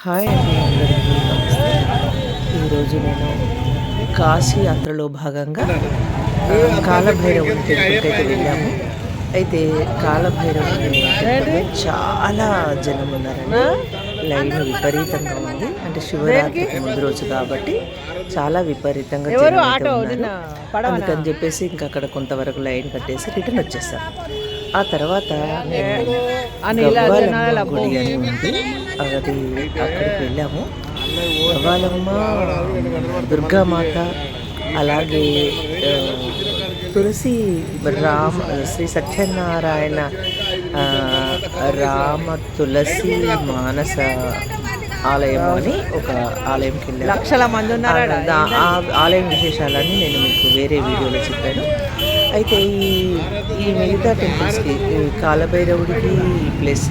Hi అండి, అందరికీ నమస్తే. ఈరోజు నేను కాశీ యాత్రలో భాగంగా కాలభైరవుని టెంపుల్కి అయితే వెళ్ళాము. అయితే కాలభైరవుని టెంపుల్లో చాలా జనం ఉన్నారండి. లైన్ విపరీతంగా ఉంది. అంటే శివరాత్రికి ముందు రోజు కాబట్టి చాలా విపరీతంగా జనం అయితే ఉన్నారు. అందుకని చెప్పేసి ఇంకా అక్కడ కొంతవరకు లైన్ కట్టేసి రిటర్న్ వచ్చేసాం. ఆ తర్వాత మేము గవ్వాలమ్మ గుడి అని ఉంది, అది అక్కడికి వెళ్ళాము. గవ్వాలమ్మ, దుర్గామాత, అలాగే తులసి శ్రీ సత్యనారాయణ రామ తులసి మానస ఆలయం అని ఒక ఆలయంకి వెళ్ళాము. లక్షల మంది ఉన్నారు. ఆ ఆలయం విశేషాలన్నీ నేను మీకు వేరే వీడియోలో చెప్పాను. అయితే ఈ మిగతా టెంపుల్స్కి కాలభైరవుడికి ప్లస్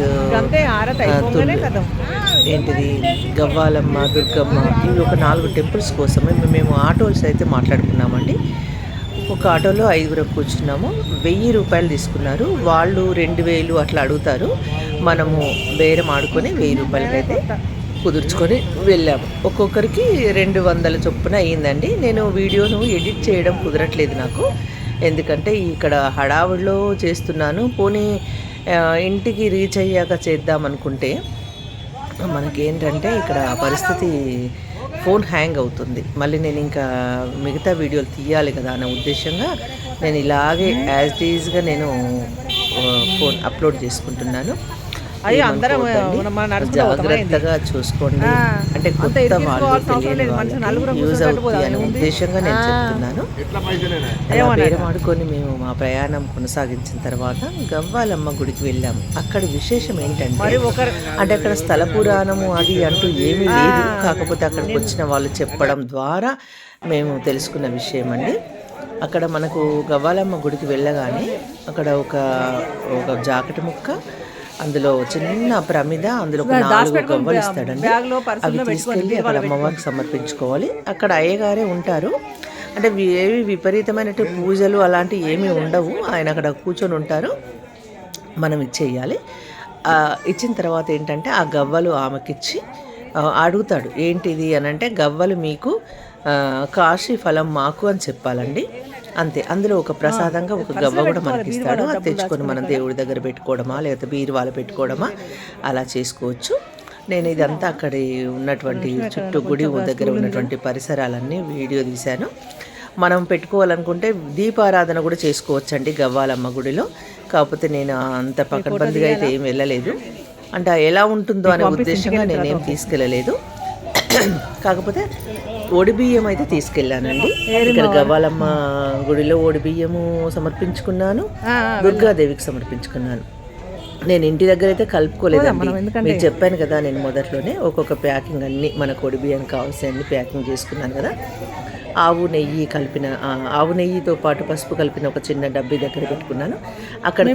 ఏంటిది గవ్వాలమ్మ, దుర్గమ్మ, ఇవి ఒక 4 టెంపుల్స్ కోసమే మేము ఆటోస్ అయితే మాట్లాడుకున్నామండి. ఒక ఆటోలో 5 కూర్చున్నాము. 1000 రూపాయలు తీసుకున్నారు. వాళ్ళు 2000 అట్లా అడుగుతారు. మనము బేరం ఆడుకొని 1000 రూపాయలకి అయితే కుదుర్చుకొని వెళ్ళాము. ఒక్కొక్కరికి 200 చొప్పున అయ్యిందండి. నేను వీడియోను ఎడిట్ చేయడం కుదరట్లేదు నాకు, ఎందుకంటే ఇక్కడ హడావుడిలో చేస్తున్నాను. పోనీ ఇంటికి రీచ్ అయ్యాక చేద్దాం అనుకుంటే మనకేంటంటే ఇక్కడ పరిస్థితి ఫోన్ హ్యాంగ్ అవుతుంది. మళ్ళీ నేను ఇంకా మిగతా వీడియోలు తీయాలి కదా అనే ఉద్దేశంగా నేను ఇలాగే యాజ్ ఇట్ ఈజ్గా నేను ఫోన్ అప్లోడ్ చేసుకుంటున్నాను. జాగ్రత్తగా చూసుకోండి, అంటే కొత్త వాళ్ళు తెలియని వాళ్ళకి యూజ్ అవుతుంది అనే ఉద్దేశంగా నేను చెప్తున్నాను. అలా పేరు ఆడుకొని మేము మా ప్రయాణం కొనసాగించిన తర్వాత గవ్వాలమ్మ గుడికి వెళ్ళాము. అక్కడ విశేషం ఏంటంటే అంటే అక్కడ స్థల పురాణము అది అంటూ ఏమీ లేదు. కాకపోతే అక్కడికి వచ్చిన వాళ్ళు చెప్పడం ద్వారా మేము తెలుసుకున్న విషయం అండి. అక్కడ మనకు గవ్వాలమ్మ గుడికి వెళ్ళగానే అక్కడ ఒక జాకెట్ ముక్క, అందులో చిన్న ప్రమిద, అందులో ఒక 4 గవ్వలు ఇస్తాడండి. అవి తీసుకెళ్ళి అక్కడ అమ్మవారికి సమర్పించుకోవాలి. అక్కడ అయ్యగారే ఉంటారు. అంటే ఏవి విపరీతమైన పూజలు అలాంటివి ఏమీ ఉండవు. ఆయన అక్కడ కూర్చొని ఉంటారు. మనం ఇచ్చేయాలి. ఇచ్చిన తర్వాత ఏంటంటే ఆ గవ్వలు ఆమెకిచ్చి అడుగుతాడు, ఏంటిది అని అంటే గవ్వలు మీకు కాశీ ఫలం మాకు అని చెప్పాలండి. అంతే. అందులో ఒక ప్రసాదంగా ఒక గవ్వ కూడా మనకి ఇస్తాడు. అది తెచ్చుకొని మనం దేవుడి దగ్గర పెట్టుకోవడమా లేకపోతే బీరువాలో పెట్టుకోవడమా అలా చేసుకోవచ్చు. నేను ఇదంతా అక్కడ ఉన్నటువంటి చుట్టూ గుడి దగ్గర ఉన్నటువంటి పరిసరాలన్నీ వీడియో తీశాను. మనం పెట్టుకోవాలనుకుంటే దీపారాధన కూడా చేసుకోవచ్చండి గవ్వాలమ్మ గుడిలో. కాకపోతే నేను అంత పకడ్బందీగా అయితే ఏం వెళ్ళలేదు. అంటే ఎలా ఉంటుందో అనే ఉద్దేశంగా నేనేం తీసుకెళ్ళలేదు. కాకపోతే ఒడిబియ్యం అయితే తీసుకెళ్ళానండి. ఇక్కడ గవ్వాలమ్మ గుడిలో ఒడిబియ్యము సమర్పించుకున్నాను, దుర్గాదేవికి సమర్పించుకున్నాను. నేను ఇంటి దగ్గర అయితే కలుపుకోలేదండి. మీకు చెప్పాను కదా నేను మొదట్లోనే ఒక్కొక్క ప్యాకింగ్ అన్ని మనకు ఒడిబియ్యానికి కావాల్సిన అన్ని ప్యాకింగ్ చేసుకున్నాను కదా. ఆవు నెయ్యితో పాటు పసుపు కలిపిన ఒక చిన్న డబ్బీ దగ్గర పెట్టుకున్నాను. అక్కడ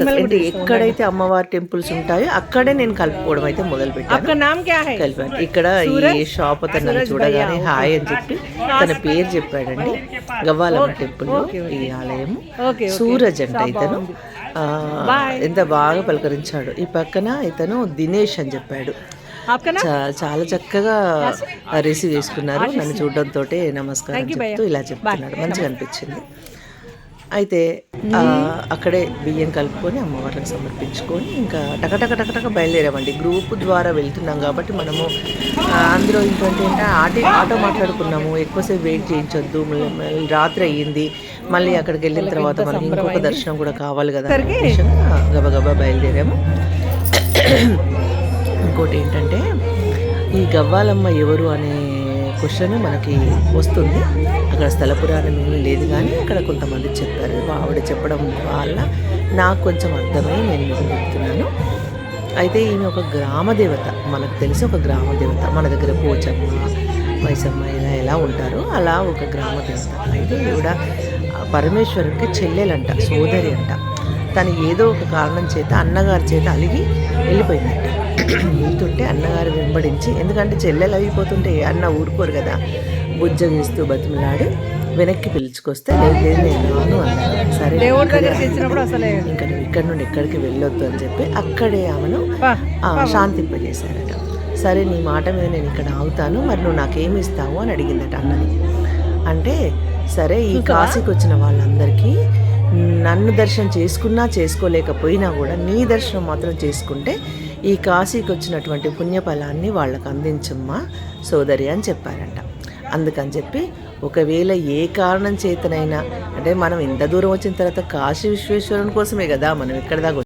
ఎక్కడైతే అమ్మవారి టెంపుల్స్ ఉంటాయో అక్కడే నేను కలుపుకోవడం అయితే మొదలు పెట్టాను. కలిపాను. ఇక్కడ ఈ షాప్ అతను చూడగానే హాయ్ అని చెప్పి తన పేరు చెప్పాడండి. గవ్వాలమ్మ టెంపుల్ ఈ ఆలయం సూరజ్ అంట ఇతను. ఎంత బాగా పలకరించాడు. ఈ పక్కన ఇతను దినేష్ అని చెప్పాడు. చాలా చక్కగా రిసీవ్ చేసుకున్నారు. నన్ను చూడడంతో నమస్కారం చెప్తూ ఇలా చెప్తున్నాడు. మంచిగా అనిపించింది. అయితే అక్కడే బియ్యం కలుపుకొని అమ్మవారికి సమర్పించుకొని ఇంకా టకటక బయలుదేరామండి. గ్రూప్ ద్వారా వెళ్తున్నాం కాబట్టి మనము అందులో ఏంటంటే ఆటో మాట్లాడుకున్నాము. ఎక్కువసేపు వెయిట్ చేయించొద్దు, రాత్రి అయ్యింది, మళ్ళీ అక్కడికి వెళ్ళిన తర్వాత మనకి ఇంకొక దర్శనం కూడా కావాలి కదా, గబగబా బయలుదేరాము. ఇంకోటి ఏంటంటే ఈ గవ్వాలమ్మ ఎవరు అనే క్వశ్చన్ మనకి వస్తుంది. అక్కడ స్థల పురాణం ఏమీ లేదు, కానీ అక్కడ కొంతమంది చెప్పారు. ఆవిడ చెప్పడం వల్ల నాకు కొంచెం అర్థమై నేను మీకు చెప్తున్నాను. అయితే ఈమె ఒక గ్రామదేవత, మనకు తెలిసి ఒక గ్రామదేవత. మన దగ్గర పోచమ్మ, మైసమ్మ ఎలా ఉంటారో అలా ఒక గ్రామదేవత. అయితే ఈవిడ పరమేశ్వరునికి చెల్లెలంట, సోదరి అంట. తను ఏదో ఒక కారణం చేత అన్నగారి చేత అలిగి వెళ్ళిపోయిందంట. వెళ్తుంటే అన్నగారు వెంబడించి, ఎందుకంటే చెల్లెలు అయిపోతుంటే అన్న ఊరుకోరు కదా, బుజ్జగిస్తూ బతిమలాడి వెనక్కి పిలుచుకొస్తే లేదు నేను రాను అన్నాను. సరే ఇంకా నువ్వు ఇక్కడ నుండి ఎక్కడికి వెళ్ళొద్దు అని చెప్పి అక్కడే ఆమెను శాంతింపజేశారట. సరే నీ మాట మీద నేను ఇక్కడ ఆగుతాను, మరి నువ్వు నాకేమి ఇస్తావు అని అడిగిందట అన్నని. అంటే సరే ఈ కాశీకి వచ్చిన వాళ్ళందరికీ నన్ను దర్శనం చేసుకున్నా చేసుకోలేకపోయినా కూడా నీ దర్శనం మాత్రం చేసుకుంటే ఈ కాశీకి వచ్చినటువంటి పుణ్యఫలాన్ని వాళ్ళకు అందించమ్మా సోదరి అని చెప్పారంట. అందుకని చెప్పి ఒకవేళ ఏ కారణం చేతనైనా, అంటే మనం ఇంత దూరం వచ్చిన తర్వాత కాశీ విశ్వేశ్వరుని కోసమే కదా మనం ఇక్కడ దాకా